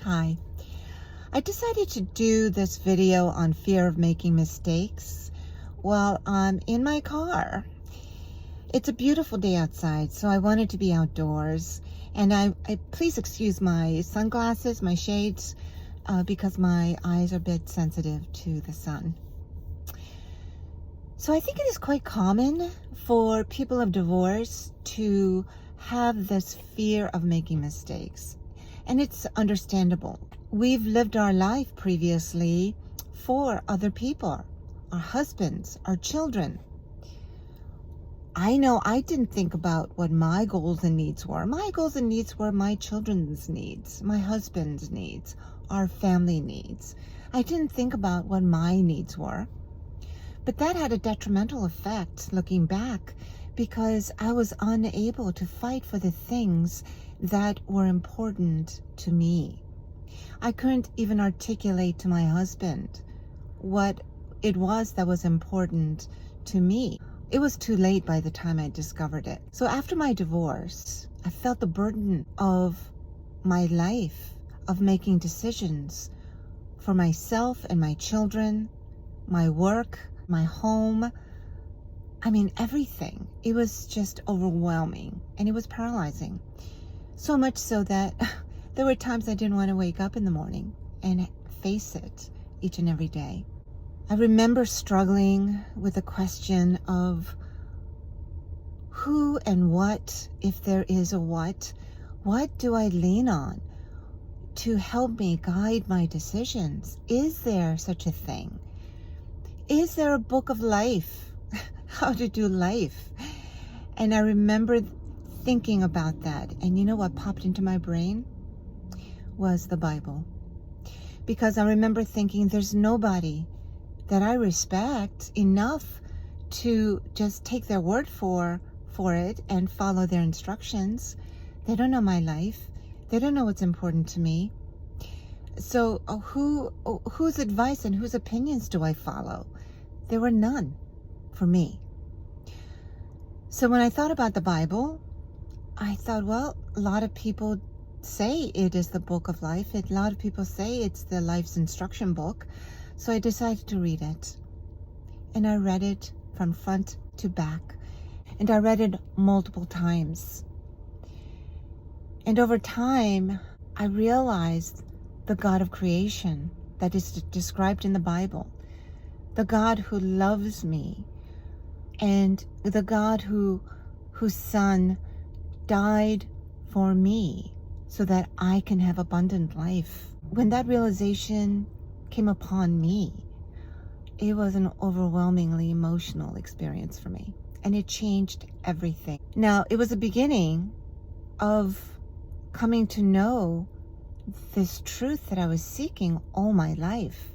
Hi. I decided to do this video on fear of making mistakes while I'm in my car. It's a beautiful day outside, so I wanted to be outdoors. And I please excuse my sunglasses, my shades, because my eyes are a bit sensitive to the sun. So I think it is quite common for people of divorce to have this fear of making mistakes. And it's understandable. We've lived our life previously for other people, our husbands, our children. I know I didn't think about what my goals and needs were. My goals and needs were my children's needs, my husband's needs, our family needs. I didn't think about what my needs were. But that had a detrimental effect looking back, because I was unable to fight for the things that were important to me. I couldn't even articulate to my husband what it was that was important to me. It was too late by the time I discovered it. So after my divorce, I felt the burden of my life, of making decisions for myself and my children, my work, my home. I mean, everything. It was just overwhelming and it was paralyzing. So much so that there were times I didn't want to wake up in the morning and face it each and every day. I remember struggling with the question of who and what, if there is a what do I lean on to help me guide my decisions? Is there such a thing? Is there a book of life? How to do life? And I remember thinking about that. And you know what popped into my brain? Was the Bible. Because I remember thinking there's nobody that I respect enough to just take their word for it and follow their instructions. They don't know my life. They don't know what's important to me. So whose advice and whose opinions do I follow? There were none for me. So when I thought about the Bible, I thought, well, a lot of people say it is the book of life. A lot of people say it's the life's instruction book. So I decided to read it. And I read it from front to back. And I read it multiple times. And over time, I realized the God of creation that is described in the Bible. The God who loves me. And the God whose Son died for me so that I can have abundant life. When that realization came upon me, it was an overwhelmingly emotional experience for me, and it changed everything. Now, it was the beginning of coming to know this truth that I was seeking all my life,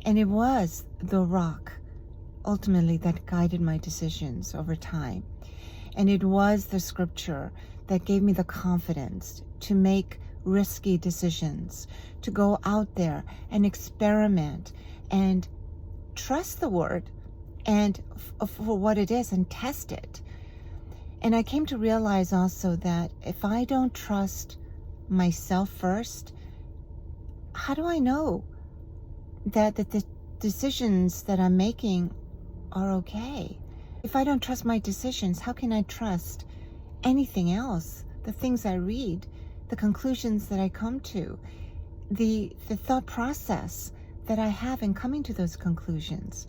and it was the rock ultimately that guided my decisions over time. And it was the scripture that gave me the confidence to make risky decisions, to go out there and experiment and trust the word and for what it is and test it. And I came to realize also that if I don't trust myself first, how do I know that the decisions that I'm making are okay? If I don't trust my decisions, how can I trust anything else? The things I read, the conclusions that I come to, the thought process that I have in coming to those conclusions.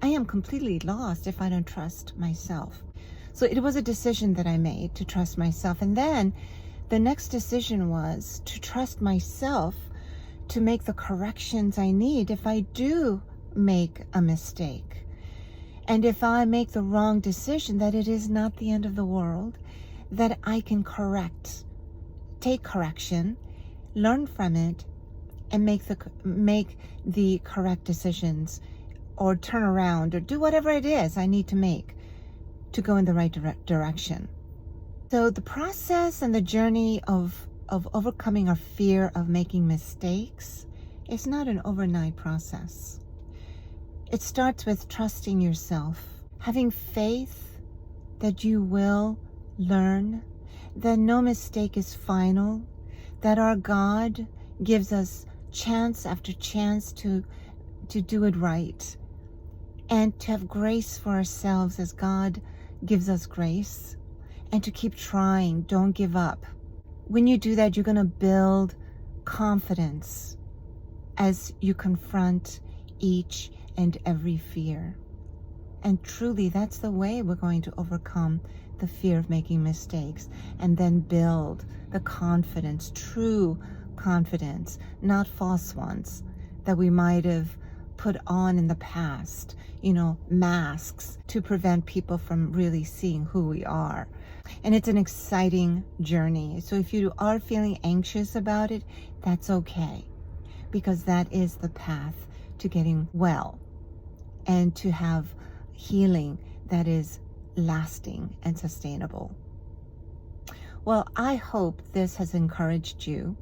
I am completely lost if I don't trust myself. So it was a decision that I made to trust myself. And then the next decision was to trust myself to make the corrections I need if I do make a mistake. And if I make the wrong decision, that it is not the end of the world, that I can take correction, learn from it, and make the correct decisions, or turn around, or do whatever it is I need to make to go in the right direction. So the process and the journey of overcoming our fear of making mistakes is not an overnight process. It starts with trusting yourself, having faith that you will learn, that no mistake is final, that our God gives us chance after chance to do it right, and to have grace for ourselves as God gives us grace, and to keep trying. Don't give up. When you do that, you're going to build confidence as you confront each and every fear. And truly, that's the way we're going to overcome the fear of making mistakes, and then build the confidence, true confidence, not false ones that we might have put on in the past, masks to prevent people from really seeing who we are. And it's an exciting journey. So if you are feeling anxious about it, that's okay, because that is the path to getting well and to have healing that is lasting and sustainable. Well, I hope this has encouraged you.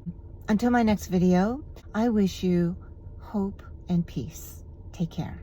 Until my next video, I wish you hope and peace. Take care.